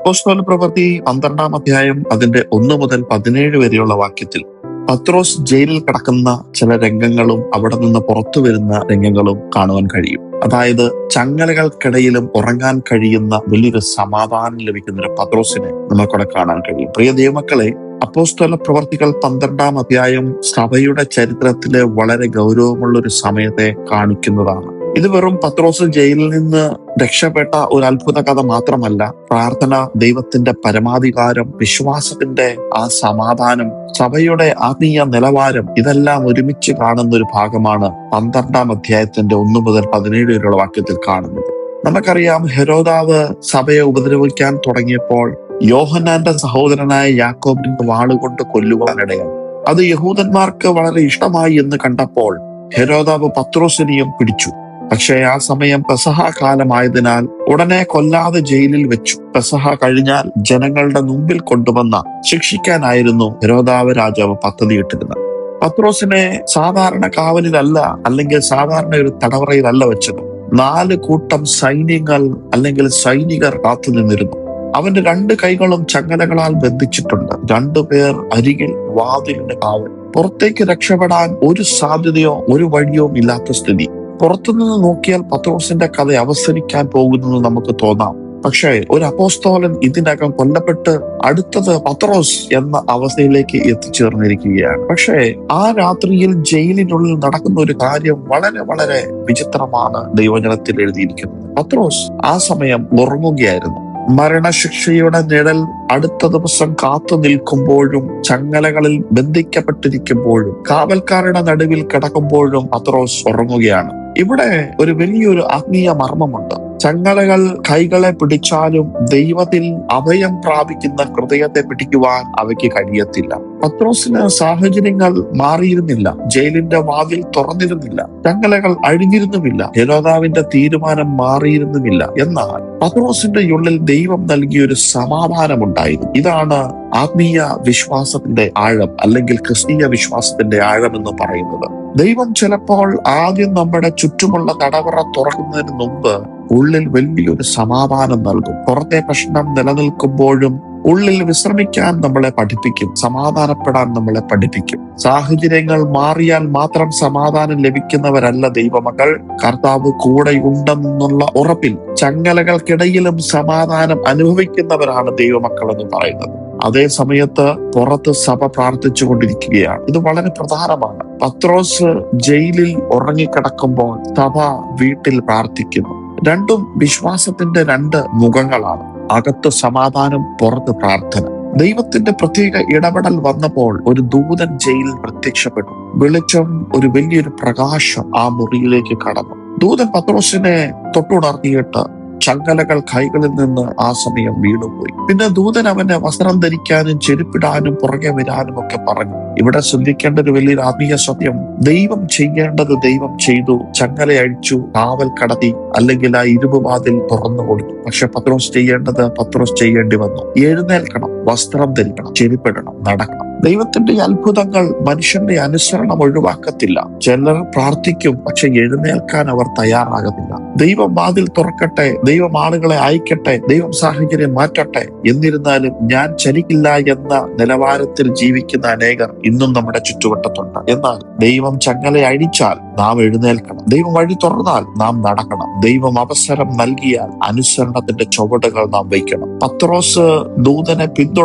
അപ്പോസ്തല പ്രവൃത്തി 12-ാം അധ്യായം അതിന്റെ 1 മുതൽ 17 വരെയുള്ള വാക്യത്തിൽ പത്രോസ് ജയിലിൽ കിടക്കുന്ന ചില രംഗങ്ങളും അവിടെ നിന്ന് പുറത്തു വരുന്ന രംഗങ്ങളും കാണുവാൻ കഴിയും. അതായത് ചങ്ങലകൾക്കിടയിലും ഉറങ്ങാൻ കഴിയുന്ന വലിയൊരു സമാധാനം ലഭിക്കുന്ന ഒരു പത്രോസിനെ നമുക്കവിടെ കാണാൻ കഴിയും. പ്രിയ ദൈവമക്കളെ, അപ്പോസ്തല പ്രവർത്തികൾ 12-ാം അധ്യായം സഭയുടെ ചരിത്രത്തിലെ വളരെ ഗൗരവമുള്ള ഒരു സമയത്തെ കാണിക്കുന്നതാണ്. ഇത് വെറും പത്രോസ് ജയിലിൽ നിന്ന് രക്ഷപ്പെട്ട ഒരു അത്ഭുത കഥ മാത്രമല്ല. പ്രാർത്ഥന, ദൈവത്തിന്റെ പരമാധികാരം, വിശ്വാസത്തിന്റെ ആ സമാധാനം, സഭയുടെ ആത്മീയ നിലവാരം, ഇതെല്ലാം ഒരുമിച്ച് കാണുന്ന ഒരു ഭാഗമാണ് 12-ാം അധ്യായത്തിന്റെ 1 മുതൽ 17 വരെയുള്ള വാക്യത്തിൽ കാണുന്നത്. നമുക്കറിയാം, ഹെരോദാവ് സഭയെ ഉപദ്രവിക്കാൻ തുടങ്ങിയപ്പോൾ യോഹന്നാന്റെ സഹോദരനായ യാക്കോബിനെ വാളുകൊണ്ട് കൊല്ലുവാനിടയായി. അത് യഹൂദന്മാർക്ക് വളരെ ഇഷ്ടമായി എന്ന് കണ്ടപ്പോൾ ഹെരോദാവ് പത്രോസിനെയും പിടിച്ചു. പക്ഷേ ആ സമയം പെസഹ കാലമായതിനാൽ ഉടനെ കൊല്ലാതെ ജയിലിൽ വെച്ചു. പെസഹ കഴിഞ്ഞാൽ ജനങ്ങളുടെ മുമ്പിൽ കൊണ്ടുവന്ന ശിക്ഷിക്കാനായിരുന്നു ഹെരോദാവ് രാജാവ് പദ്ധതിയിട്ടിരുന്നത്. പത്രോസിനെ സാധാരണ കാവലിലല്ല, അല്ലെങ്കിൽ സാധാരണ ഒരു തടവറയിലല്ല വെച്ചത്. 4 കൂട്ടം സൈന്യങ്ങൾ അല്ലെങ്കിൽ സൈനികർ കാത്തു നിന്നിരുന്നു. അവന്റെ 2 കൈകളും ചങ്ങലകളാൽ ബന്ധിച്ചിട്ടുണ്ട്. 2 പേർ അരികിൽ വാതിലിന് കാവൽ. പുറത്തേക്ക് രക്ഷപ്പെടാൻ ഒരു സാധ്യതയോ ഒരു വഴിയോ ഇല്ലാത്ത സ്ഥിതി. പുറത്തുനിന്ന് നോക്കിയാൽ പത്രോസിന്റെ കഥ അവസാനിക്കാൻ പോകുന്നെന്ന് നമുക്ക് തോന്നാം. പക്ഷേ ഒരു അപ്പോസ്തലൻ ഇതിനകം കൊല്ലപ്പെട്ട് അടുത്തത് പത്രോസ് എന്ന അവസ്ഥയിലേക്ക് എത്തിച്ചേർന്നിരിക്കുകയാണ്. പക്ഷേ ആ രാത്രിയിൽ ജയിലിനുള്ളിൽ നടക്കുന്ന ഒരു കാര്യം വളരെ വളരെ വിചിത്രമാണ് ദൈവജനത്തിൽ എഴുതിയിരിക്കുന്നത്. പത്രോസ് ആ സമയം ഉറങ്ങുകയായിരുന്നു. മരണശിക്ഷയുടെ നിഴൽ അടുത്ത ദിവസം കാത്തു നിൽക്കുമ്പോഴും, ചങ്ങലകളിൽ ബന്ധിക്കപ്പെട്ടിരിക്കുമ്പോഴും, കാവൽക്കാരുടെ നടുവിൽ കിടക്കുമ്പോഴും പത്രോസ് ഉറങ്ങുകയാണ്. ഇവിടെ ഒരു വലിയൊരു ആത്മീയ മർമ്മമുണ്ട്. ചങ്ങലകൾ കൈകളെ പിടിച്ചാലും ദൈവത്തിൽ അഭയം പ്രാപിക്കുന്ന ഹൃദയത്തെ പിടിക്കുവാൻ അവയ്ക്ക് കഴിയത്തില്ല. പത്രോസിന് സാഹചര്യങ്ങൾ മാറിയിരുന്നില്ല. ജയിലിന്റെ വാതിൽ തുറന്നിരുന്നില്ല. ചങ്ങലകൾ അഴിഞ്ഞിരുന്നുമില്ല. ഹെരോദാവിന്റെ തീരുമാനം മാറിയിരുന്നുമില്ല. എന്നാൽ പത്രോസിന്റെ ഉള്ളിൽ ദൈവം നൽകിയ ഒരു സമാധാനമുണ്ടായിരുന്നു. ഇതാണ് ആത്മീയ വിശ്വാസത്തിന്റെ ആഴം, അല്ലെങ്കിൽ ക്രിസ്തീയ വിശ്വാസത്തിന്റെ ആഴം എന്ന് പറയുന്നത്. ദൈവം ചിലപ്പോൾ ആദ്യം നമ്മുടെ ചുറ്റുമുള്ള തടവറ തുറക്കുന്നതിന് മുമ്പ് ഉള്ളിൽ വലിയൊരു സമാധാനം നൽകും. പുറത്തെ പ്രശ്നം നിലനിൽക്കുമ്പോഴും ഉള്ളിൽ വിശ്രമിക്കാൻ നമ്മളെ പഠിപ്പിക്കും. സമാധാനപ്പെടാൻ നമ്മളെ പഠിപ്പിക്കും. സാഹചര്യങ്ങൾ മാറിയാൽ മാത്രം സമാധാനം ലഭിക്കുന്നവരല്ല ദൈവമക്കൾ. കർത്താവ് കൂടെയുണ്ടെന്നുള്ള ഉറപ്പിൽ ചങ്ങലകൾക്കിടയിലും സമാധാനം അനുഭവിക്കുന്നവരാണ് ദൈവമക്കൾ എന്ന് പറയുന്നത്. അതേ സമയത്ത് പുറത്ത് സഭ പ്രാർത്ഥിച്ചുകൊണ്ടിരിക്കുകയാണ്. ഇത് വളരെ പ്രധാനമാണ്. പത്രോസ് ജയിലിൽ ഉറങ്ങിക്കിടക്കുമ്പോൾ സഭ വീട്ടിൽ പ്രാർത്ഥിക്കുന്നു. രണ്ടും വിശ്വാസത്തിന്റെ 2 മുഖങ്ങളാണ്. അകത്ത് സമാധാനം, പുറത്ത് പ്രാർത്ഥന. ദൈവത്തിന്റെ പ്രത്യേക ഇടപെടൽ വന്നപ്പോൾ ഒരു ദൂതൻ ജയിലിൽ പ്രത്യക്ഷപ്പെട്ടു. വെളിച്ചം, ഒരു വലിയൊരു പ്രകാശം ആ മുറിയിലേക്ക് കടന്നു. ദൂതൻ പത്രോസിനെ തൊട്ടുണർത്തിയിട്ട് ചങ്ങലകൾ കൈകളിൽ നിന്ന് ആ സമയം വീണുപോയി. പിന്നെ ദൂതൻ അവനെ വസ്ത്രം ധരിക്കാനും ചെരുപ്പിടാനും പുറകെ വരാനും ഒക്കെ പറഞ്ഞു. ഇവിടെ ശ്രദ്ധിക്കേണ്ട ഒരു വലിയൊരു ആത്മീയ സത്യം, ദൈവം ചെയ്യേണ്ടത് ദൈവം ചെയ്തു. ചങ്ങല അഴിച്ചു, കാവൽ കടത്തി, അല്ലെങ്കിൽ ആ ഇരുമ്പുവാതിൽ തുറന്നു കൊടുത്തു. പക്ഷെ പത്രോസ് ചെയ്യേണ്ടത് പത്രോസ് ചെയ്യേണ്ടി വന്നു. എഴുന്നേൽക്കണം, വസ്ത്രം ധരിക്കണം, ചെരുപ്പിടണം, നടക്കണം. ദൈവത്തിന്റെ അത്ഭുതങ്ങൾ മനുഷ്യന്റെ അനുസരണം ഒഴിവാക്കത്തില്ല. ചിലർ പ്രാർത്ഥിക്കും, പക്ഷെ എഴുന്നേൽക്കാൻ അവർ തയ്യാറാകുന്നില്ല. ദൈവം വാതിൽ തുറക്കട്ടെ, ദൈവം ആളുകളെ അയക്കട്ടെ, ദൈവം സാഹചര്യം മാറ്റട്ടെ, എന്നിരുന്നാലും ഞാൻ ചലിക്കില്ല എന്ന നിലവാരത്തിൽ ജീവിക്കുന്ന അനേകർ ഇന്നും നമ്മുടെ ചുറ്റുവട്ടത്തുണ്ട്. എന്നാൽ ദൈവം ചങ്ങല അഴിച്ചാൽ നാം എഴുന്നേൽക്കണം. ദൈവം വഴി തുറന്നാൽ നാം നടക്കണം. ദൈവം അവസരം നൽകിയാൽ അനുസരണത്തിന്റെ ചുവടുകൾ നാം വയ്ക്കണം. പത്രോസ് ദൂതനെ പിന്തുടർ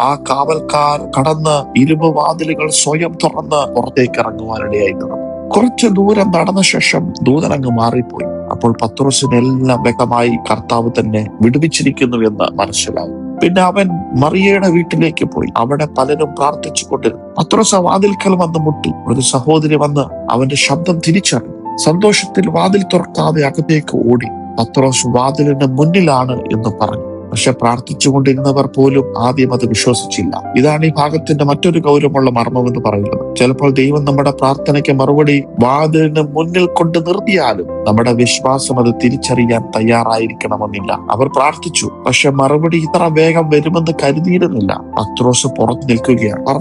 ആ കാവൽക്കാർ കടന്ന് ഇരുമ്പ് വാതിലുകൾ സ്വയം തുറന്ന് പുറത്തേക്ക് ഇറങ്ങുവാനിടയായിരുന്നു. കുറച്ച് ദൂരം നടന്ന ശേഷം ദൂതൻ അങ്ങ് മാറിപ്പോയി. അപ്പോൾ പത്രോസിനെല്ലാം വ്യക്തമായി കർത്താവ് തന്നെ വിടുവിച്ചിരിക്കുന്നു എന്ന് മനസ്സിലായി. പിന്നെ അവൻ മറിയയുടെ വീട്ടിലേക്ക് പോയി. അവിടെ പലരും പ്രാർത്ഥിച്ചു കൊണ്ടിരുന്നു. പത്രോസ് വാതിൽക്കൽ വന്ന് മുട്ടി. ഒരു സഹോദരി വന്ന് അവന്റെ ശബ്ദം തിരിച്ചറിഞ്ഞു. സന്തോഷത്തിൽ വാതിൽ തുറക്കാതെ അകത്തേക്ക് ഓടി. പത്രോസ് വാതിലിന് മുന്നിലാണ് എന്ന് പറഞ്ഞു. പക്ഷെ പ്രാർത്ഥിച്ചുകൊണ്ടിരുന്നവർ പോലും ആദ്യം അത് വിശ്വസിച്ചില്ല. ഇതാണ് ഈ ഭാഗത്തിന്റെ മറ്റൊരു ഗൗരവമുള്ള മർമ്മം എന്ന് പറയുന്നത്. ചിലപ്പോൾ ദൈവം നമ്മുടെ പ്രാർത്ഥനയ്ക്ക് മറുപടി വാതിലിന് മുന്നിൽ കൊണ്ട് നിർത്തിയാലും നമ്മുടെ വിശ്വാസം അത് തിരിച്ചറിയാൻ തയ്യാറായിരിക്കണമെന്നില്ല. അവർ പ്രാർത്ഥിച്ചു, പക്ഷെ മറുപടി ഇത്ര വേഗം വരുമെന്ന് കരുതിയിരുന്നില്ല. പത്രോസ് പുറത്ത് നിൽക്കുകയാണ്. അവർ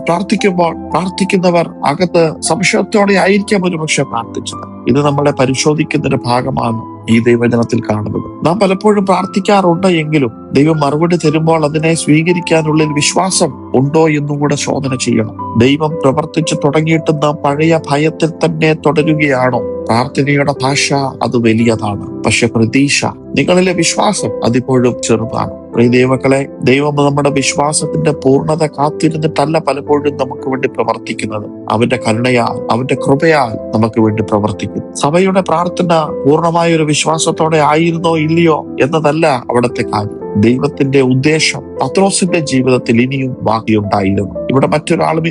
പ്രാർത്ഥിക്കുന്നവർ അകത്ത് സംശയത്തോടെ ആയിരിക്കാം ഒരു പക്ഷെ പ്രാർത്ഥിച്ചത്. ഇത് നമ്മളെ പരിശോധിക്കുന്നൊരു ഭാഗമാണ്. ഈ ദൈവജനത്തിൽ കാണുന്നത്. നാം പലപ്പോഴും പ്രാർത്ഥിക്കാറുണ്ട് എങ്കിലും ദൈവം മറുപടി തരുമ്പോൾ അതിനെ സ്വീകരിക്കാനുള്ളിൽ വിശ്വാസം ഉണ്ടോ എന്നും കൂടെ ശോധന ചെയ്യണം. ദൈവം പ്രവർത്തിച്ചു തുടങ്ങിയിട്ട് നാം പഴയ ഭയത്തിൽ തന്നെ തുടരുകയാണോ? പ്രാർത്ഥനയുടെ ഭാഷ അത് വലിയതാണ്, പക്ഷെ പ്രതീക്ഷ, നിങ്ങളിലെ വിശ്വാസം അതിപ്പോഴും ചെറുതാണ്. പ്രിയ ദൈവങ്ങളെ, ദൈവം നമ്മുടെ വിശ്വാസത്തിന്റെ പൂർണ്ണത കാത്തിരുന്നിട്ടല്ല പലപ്പോഴും നമുക്ക് വേണ്ടി പ്രവർത്തിക്കുന്നത്. അവന്റെ കരുണയാൽ, അവന്റെ കൃപയാൽ നമുക്ക് വേണ്ടി പ്രവർത്തിക്കും. സഭയുടെ പ്രാർത്ഥന പൂർണ്ണമായ ഒരു വിശ്വാസത്തോടെ ആയിരുന്നോ ഇല്ലയോ എന്നതല്ല അവിടുത്തെ കാര്യം. ദൈവത്തിന്റെ ഉദ്ദേശം പത്രോസിന്റെ ജീവിതത്തിൽ ഇനിയും ബാക്കിയുണ്ടായിരുന്നു. ഇവിടെ മറ്റൊരാളും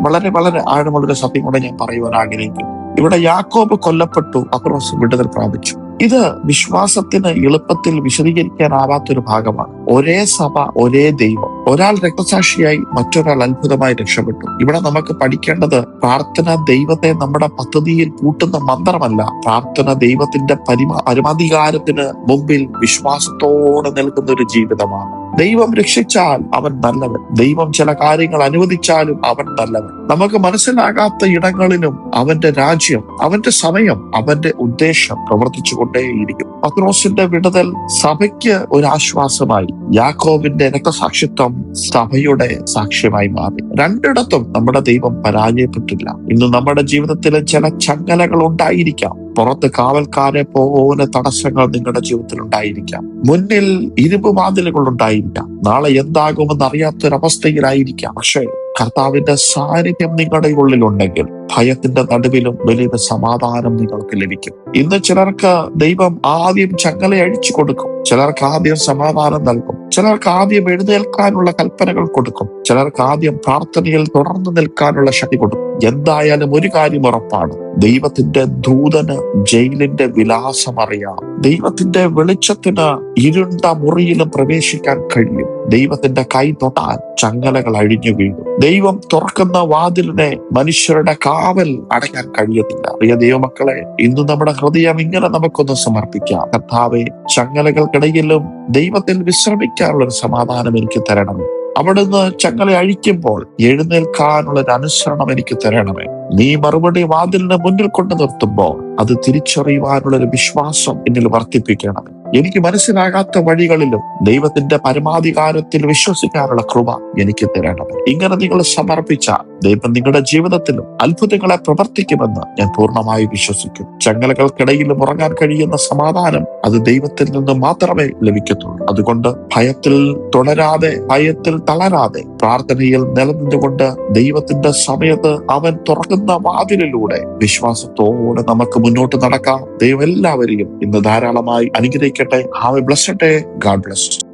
വളരെ വളരെ ആഴമുള്ളൊരു സത്യം കൂടെ ഞാൻ പറയുവാൻ ആഗ്രഹിക്കുന്നു. ഇവിടെ യാക്കോബ് കൊല്ലപ്പെട്ടു, പത്രോസ് വിടുതൽ പ്രാപിച്ചു. ഇത് വിശ്വാസത്തിന് എളുപ്പത്തിൽ വിശദീകരിക്കാനാവാത്തൊരു ഭാഗമാണ്. ഒരേ സഭ, ഒരേ ദൈവം. ഒരാൾ രക്തസാക്ഷിയായി, മറ്റൊരാൾ അത്ഭുതമായി രക്ഷപ്പെട്ടു. ഇവിടെ നമുക്ക് പഠിക്കേണ്ടത് പ്രാർത്ഥന ദൈവത്തെ നമ്മുടെ പദ്ധതിയിൽ കൂട്ടുന്ന മന്ത്രമല്ല. പ്രാർത്ഥന ദൈവത്തിന്റെ പരമാധികാരത്തിന് മുമ്പിൽ വിശ്വാസത്തോടെ നിൽക്കുന്ന ഒരു ജീവിതമാണ്. ദൈവം രക്ഷിച്ചാൽ അവൻ നല്ലവൻ. ദൈവം ചില കാര്യങ്ങൾ അനുവദിച്ചാലും അവൻ നല്ലവൻ. നമുക്ക് മനസ്സിലാകാത്ത ഇടങ്ങളിലും അവന്റെ രാജ്യം, അവന്റെ സമയം, അവന്റെ ഉദ്ദേശം പ്രവർത്തിച്ചു കൊണ്ടേയിരിക്കും. പത്രോസിന്റെ വിടുതൽ സഭയ്ക്ക് ഒരു ആശ്വാസമായി. യാക്കോബിന്റെ രക്തസാക്ഷിത്വം സഭയുടെ സാക്ഷ്യമായി മാറി. രണ്ടിടത്തും നമ്മുടെ ദൈവം പരാജയപ്പെട്ടില്ല. ഇന്ന് നമ്മുടെ ജീവിതത്തിൽ ചില ചങ്ങലകൾ ഉണ്ടായിരിക്കാം. പുറത്ത് കാവൽക്കാരെ പോലെ തടസ്സങ്ങൾ നിങ്ങളുടെ ജീവിതത്തിൽ ഉണ്ടായിരിക്കാം. മുന്നിൽ ഇരുമ്പ് വാതിലുകൾ ഉണ്ടായിരിക്കാം. നാളെ എന്താകുമെന്ന് അറിയാത്തൊരവസ്ഥയിലായിരിക്കാം. പക്ഷേ കർത്താവിന്റെ സാന്നിധ്യം നിങ്ങളുടെ ഉള്ളിലുണ്ടെങ്കിൽ ഭയത്തിന്റെ നടുവിലും വലിയ സമാധാനം നിങ്ങൾക്ക് ലഭിക്കും. ഇന്ന് ചിലർക്ക് ദൈവം ആദ്യം ചങ്ങല അഴിച്ചു കൊടുക്കും, ചിലർക്ക് ആദ്യം സമാധാനം നൽകും, ചിലർക്ക് ആദ്യം എഴുന്നേൽക്കാനുള്ള കൽപ്പനകൾ കൊടുക്കും, ചിലർക്ക് ആദ്യം പ്രാർത്ഥനയിൽ തുടർന്നു നിൽക്കാനുള്ള ശക്തി കൊടുക്കും. എന്തായാലും ഒരു കാര്യം ഉറപ്പാണ്, ദൈവത്തിന്റെ ദൂതന് ജയിലിന്റെ വിലാസം അറിയാം. ദൈവത്തിന്റെ വെളിച്ചത്തിന് ഇരുണ്ട മുറിയിലും പ്രവേശിക്കാൻ കഴിയും. ദൈവത്തിന്റെ കൈ തൊട്ടാൽ ചങ്ങലകൾ അഴിഞ്ഞു വീഴും. ദൈവം തുറക്കുന്ന വാതിലിനെ മനുഷ്യരുടെ കാവൽ അടയ്ക്കാൻ കഴിയത്തില്ല. പ്രിയ ദൈവമക്കളെ, ഇന്ന് നമ്മുടെ ഹൃദയം ഇങ്ങനെ നമുക്കൊന്ന് സമർപ്പിക്കാം. കർത്താവേ, ചങ്ങലകൾക്കിടയിലും ദൈവത്തിൽ വിശ്രമിക്കാനുള്ള ഒരു സമാധാനം എനിക്ക് തരണമേ. അവിടുന്ന് ചങ്ങല അഴിക്കുമ്പോൾ എഴുന്നേൽക്കാനുള്ള ഒരു അനുസരണം എനിക്ക് തരണമേ. നീ മറുപടി വാതിലിന് മുന്നിൽ കൊണ്ടു നിർത്തുമ്പോൾ അത് തിരിച്ചറിയുവാനുള്ള ഒരു വിശ്വാസം എന്നിൽ വർദ്ധിപ്പിക്കണമേ. എനിക്ക് മനസ്സിലാകാത്ത വഴികളിലും ദൈവത്തിന്റെ പരമാധികാരത്തിൽ വിശ്വസിക്കാനുള്ള കൃപ എനിക്ക് തരണമേ. ഇങ്ങനെ നിങ്ങൾ സമർപ്പിച്ച ദൈവം നിങ്ങളുടെ ജീവിതത്തിലും അത്ഭുതങ്ങളെ പ്രവർത്തിക്കുമെന്ന് ഞാൻ പൂർണ്ണമായി വിശ്വസിക്കും. ചങ്ങലകൾക്കിടയിലും ഉറങ്ങാൻ കഴിയുന്ന സമാധാനം അത് ദൈവത്തിൽ നിന്ന് മാത്രമേ ലഭിക്കത്തുള്ളൂ. അതുകൊണ്ട് ഭയത്തിൽ തുടരാതെ, ഭയത്തിൽ തളരാതെ, പ്രാർത്ഥനയിൽ നിലനിന്നുകൊണ്ട് ദൈവത്തിന്റെ സമയത്ത് അവൻ തുറക്കുന്ന വാതിലിലൂടെ വിശ്വാസത്തോടെ നമുക്ക് മുന്നോട്ട് നടക്കാം. ദൈവം എല്ലാവരെയും ഇന്ന് ധാരാളമായി അനുഗ്രഹിക്കട്ടെ. Have A blessed day. God bless.